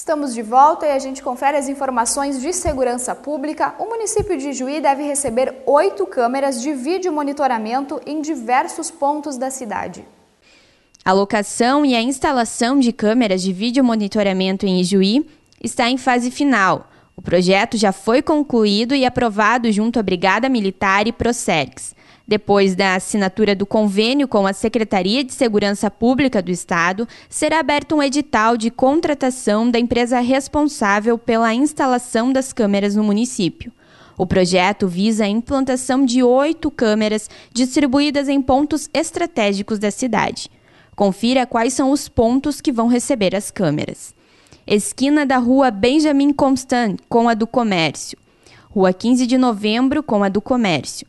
Estamos de volta e a gente confere as informações de segurança pública. O município de Ijuí deve receber 8 câmeras de vídeo monitoramento em diversos pontos da cidade. A locação e a instalação de câmeras de vídeo monitoramento em Ijuí está em fase final. O projeto já foi concluído e aprovado junto à Brigada Militar e Procergs. Depois da assinatura do convênio com a Secretaria de Segurança Pública do Estado, será aberto um edital de contratação da empresa responsável pela instalação das câmeras no município. O projeto visa a implantação de 8 câmeras distribuídas em pontos estratégicos da cidade. Confira quais são os pontos que vão receber as câmeras. Esquina da Rua Benjamin Constant, com a do Comércio. Rua 15 de Novembro, com a do Comércio.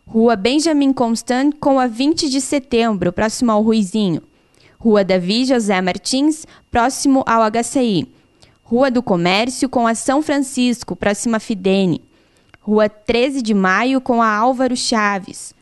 Rua Benjamin Constant, com a 20 de Setembro, próximo ao Ruizinho. Rua Davi José Martins, próximo ao HCI. Rua do Comércio, com a São Francisco, próxima à Fidene. Rua 13 de Maio, com a Álvaro Chaves.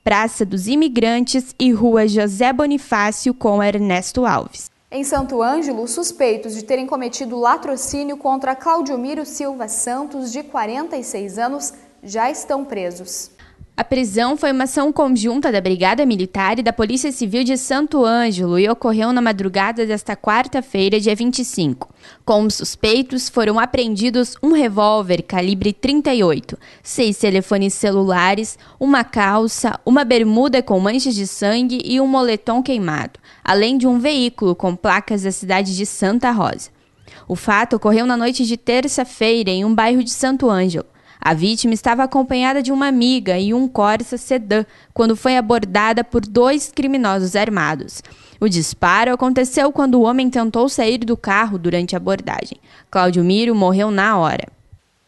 Praça dos Imigrantes e Rua José Bonifácio, com a Ernesto Alves. Em Santo Ângelo, suspeitos de terem cometido latrocínio contra Claudiomiro Silva Santos, de 46 anos, já estão presos. A prisão foi uma ação conjunta da Brigada Militar e da Polícia Civil de Santo Ângelo e ocorreu na madrugada desta quarta-feira, dia 25. Com os suspeitos, foram apreendidos um revólver calibre 38, 6 telefones celulares, uma calça, uma bermuda com manchas de sangue e um moletom queimado, além de um veículo com placas da cidade de Santa Rosa. O fato ocorreu na noite de terça-feira em um bairro de Santo Ângelo. A vítima estava acompanhada de uma amiga e um Corsa sedã quando foi abordada por 2 criminosos armados. O disparo aconteceu quando o homem tentou sair do carro durante a abordagem. Claudiomiro morreu na hora.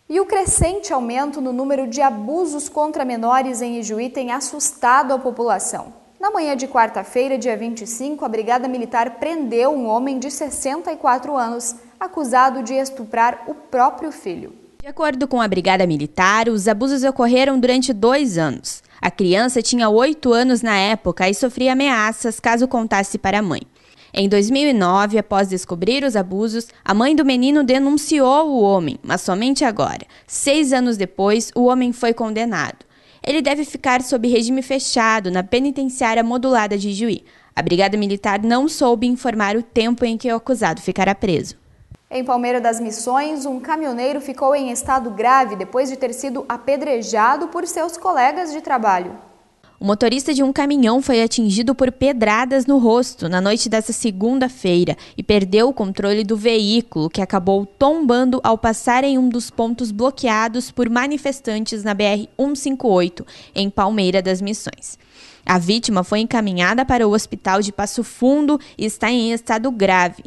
E o crescente aumento no número de abusos contra menores em Ijuí tem assustado a população. Na manhã de quarta-feira, dia 25, a Brigada Militar prendeu um homem de 64 anos, acusado de estuprar o próprio filho. De acordo com a Brigada Militar, os abusos ocorreram durante 2 anos. A criança tinha 8 anos na época e sofria ameaças caso contasse para a mãe. Em 2009, após descobrir os abusos, a mãe do menino denunciou o homem, mas somente agora, 6 anos depois, o homem foi condenado. Ele deve ficar sob regime fechado na penitenciária modulada de Ijuí. A Brigada Militar não soube informar o tempo em que o acusado ficará preso. Em Palmeira das Missões, um caminhoneiro ficou em estado grave depois de ter sido apedrejado por seus colegas de trabalho. O motorista de um caminhão foi atingido por pedradas no rosto na noite desta segunda-feira e perdeu o controle do veículo, que acabou tombando ao passar em um dos pontos bloqueados por manifestantes na BR-158, em Palmeira das Missões. A vítima foi encaminhada para o hospital de Passo Fundo e está em estado grave.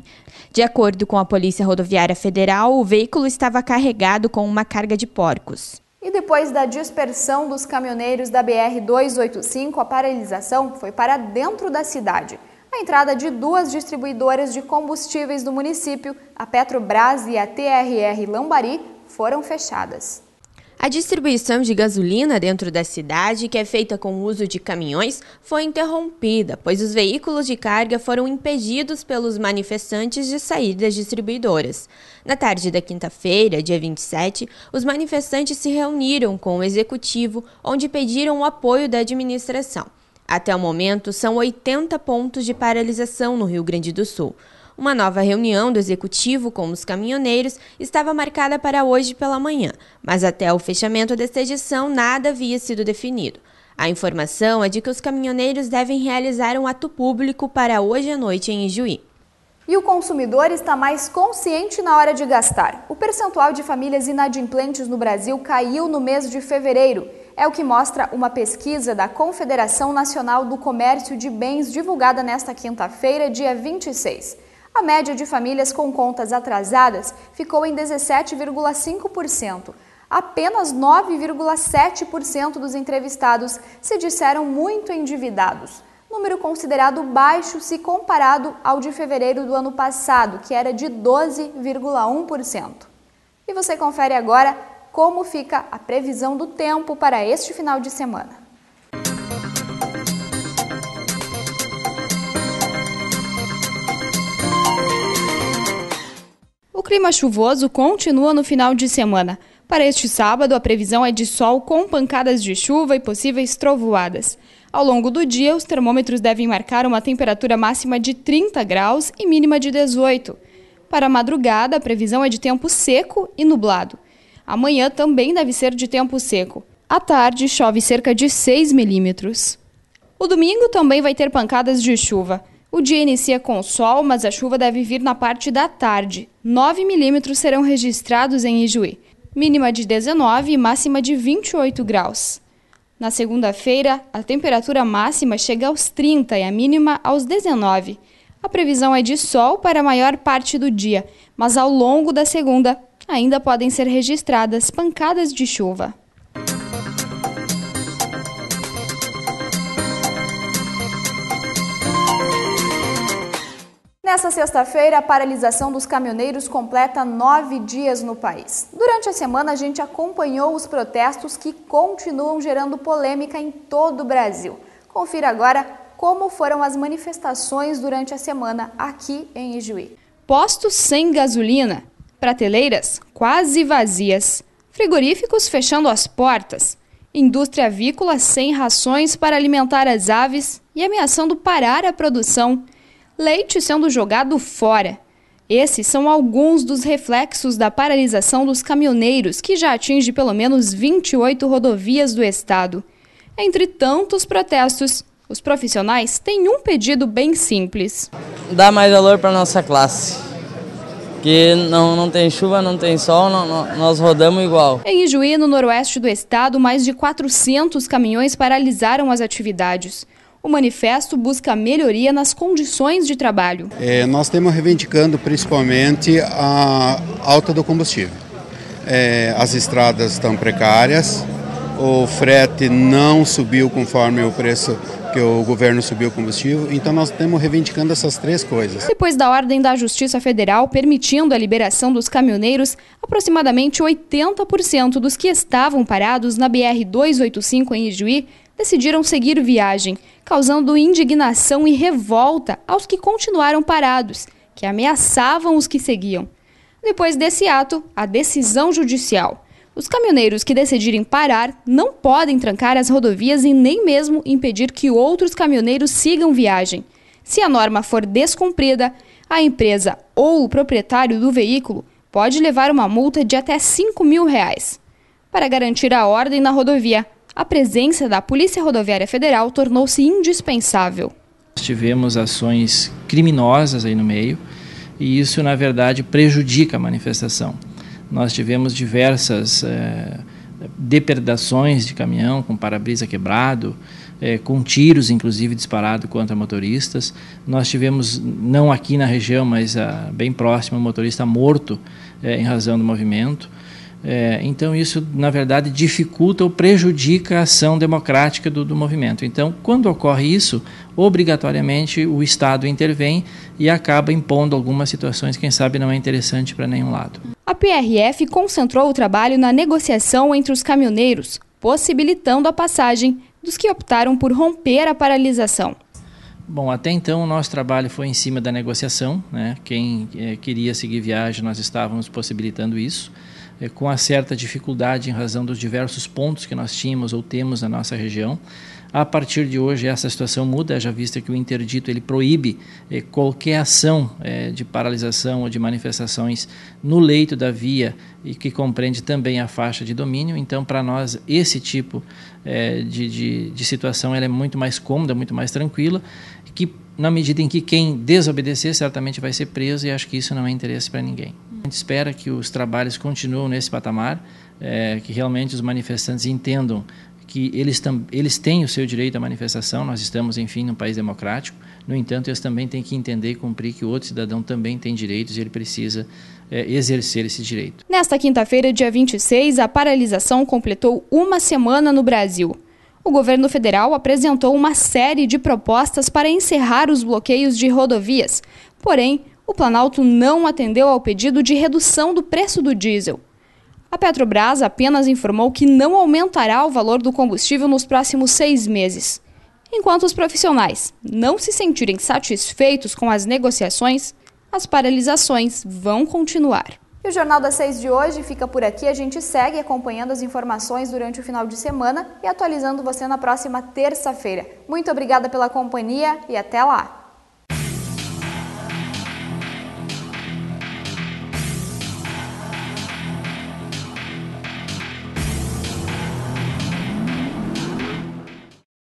De acordo com a Polícia Rodoviária Federal, o veículo estava carregado com uma carga de porcos. E depois da dispersão dos caminhoneiros da BR-285, a paralisação foi para dentro da cidade. A entrada de 2 distribuidoras de combustíveis do município, a Petrobras e a TRR Lambari, foram fechadas. A distribuição de gasolina dentro da cidade, que é feita com o uso de caminhões, foi interrompida, pois os veículos de carga foram impedidos pelos manifestantes de sair das distribuidoras. Na tarde da quinta-feira, dia 27, os manifestantes se reuniram com o executivo, onde pediram o apoio da administração. Até o momento, são 80 pontos de paralisação no Rio Grande do Sul. Uma nova reunião do executivo com os caminhoneiros estava marcada para hoje pela manhã, mas até o fechamento desta edição nada havia sido definido. A informação é de que os caminhoneiros devem realizar um ato público para hoje à noite em Ijuí. E o consumidor está mais consciente na hora de gastar. O percentual de famílias inadimplentes no Brasil caiu no mês de fevereiro. É o que mostra uma pesquisa da Confederação Nacional do Comércio de Bens divulgada nesta quinta-feira, dia 26. A média de famílias com contas atrasadas ficou em 17,5%. Apenas 9,7% dos entrevistados se disseram muito endividados, número considerado baixo se comparado ao de fevereiro do ano passado, que era de 12,1%. E você confere agora como fica a previsão do tempo para este final de semana. clima chuvoso continua no final de semana. Para este sábado, a previsão é de sol com pancadas de chuva e possíveis trovoadas. Ao longo do dia, os termômetros devem marcar uma temperatura máxima de 30 graus e mínima de 18. Para a madrugada, a previsão é de tempo seco e nublado. Amanhã também deve ser de tempo seco. À tarde, chove cerca de 6 milímetros. O domingo também vai ter pancadas de chuva. O dia inicia com sol, mas a chuva deve vir na parte da tarde. 9 milímetros serão registrados em Ijuí. Mínima de 19 e máxima de 28 graus. Na segunda-feira, a temperatura máxima chega aos 30 e a mínima aos 19. A previsão é de sol para a maior parte do dia, mas ao longo da segunda ainda podem ser registradas pancadas de chuva. Nessa sexta-feira, a paralisação dos caminhoneiros completa 9 dias no país. Durante a semana, a gente acompanhou os protestos que continuam gerando polêmica em todo o Brasil. Confira agora como foram as manifestações durante a semana aqui em Ijuí. Postos sem gasolina, prateleiras quase vazias, frigoríficos fechando as portas, indústria avícola sem rações para alimentar as aves e ameaçando parar a produção. Leite sendo jogado fora. Esses são alguns dos reflexos da paralisação dos caminhoneiros, que já atinge pelo menos 28 rodovias do estado. Entre tantos protestos, os profissionais têm um pedido bem simples. Dá mais valor para a nossa classe, que não tem chuva, não tem sol, nós rodamos igual. Em Ijuí, no noroeste do estado, mais de 400 caminhões paralisaram as atividades. O manifesto busca melhoria nas condições de trabalho. Nós estamos reivindicando principalmente a alta do combustível. As estradas estão precárias, o frete não subiu conforme o preço que o governo subiu o combustível, então nós estamos reivindicando essas três coisas. Depois da ordem da Justiça Federal permitindo a liberação dos caminhoneiros, aproximadamente 80% dos que estavam parados na BR-285 em Ijuí decidiram seguir viagem, causando indignação e revolta aos que continuaram parados, que ameaçavam os que seguiam. Depois desse ato, a decisão judicial. Os caminhoneiros que decidirem parar não podem trancar as rodovias e nem mesmo impedir que outros caminhoneiros sigam viagem. Se a norma for descumprida, a empresa ou o proprietário do veículo pode levar uma multa de até R$5 mil. Para garantir a ordem na rodovia, a presença da Polícia Rodoviária Federal tornou-se indispensável. Tivemos ações criminosas aí no meio e isso, na verdade, prejudica a manifestação. Nós tivemos diversas depredações de caminhão com para-brisa quebrado, com tiros, inclusive, disparados contra motoristas. Nós tivemos, não aqui na região, mas bem próximo, um motorista morto em razão do movimento. Então isso, na verdade, dificulta ou prejudica a ação democrática do movimento. Então, quando ocorre isso, obrigatoriamente o Estado intervém e acaba impondo algumas situações que, quem sabe, não é interessante para nenhum lado. A PRF concentrou o trabalho na negociação entre os caminhoneiros, possibilitando a passagem dos que optaram por romper a paralisação. Bom, até então o nosso trabalho foi em cima da negociação, né? Quem queria seguir viagem, nós estávamos possibilitando isso. Com uma certa dificuldade em razão dos diversos pontos que nós tínhamos ou temos na nossa região. A partir de hoje essa situação muda, já vista que o interdito ele proíbe qualquer ação de paralisação ou de manifestações no leito da via e que compreende também a faixa de domínio. Então, para nós, esse tipo de situação ela é muito mais cômoda, muito mais tranquila, que na medida em que quem desobedecer certamente vai ser preso e acho que isso não é interesse para ninguém. A gente espera que os trabalhos continuem nesse patamar, que realmente os manifestantes entendam que eles têm o seu direito à manifestação, nós estamos, enfim, num país democrático. No entanto, eles também têm que entender e cumprir que o outro cidadão também tem direitos e ele precisa exercer esse direito. Nesta quinta-feira, dia 26, a paralisação completou uma semana no Brasil. O governo federal apresentou uma série de propostas para encerrar os bloqueios de rodovias. Porém, o Planalto não atendeu ao pedido de redução do preço do diesel. A Petrobras apenas informou que não aumentará o valor do combustível nos próximos 6 meses. Enquanto os profissionais não se sentirem satisfeitos com as negociações, as paralisações vão continuar. E o Jornal das 6 de hoje fica por aqui. A gente segue acompanhando as informações durante o final de semana e atualizando você na próxima terça-feira. Muito obrigada pela companhia e até lá!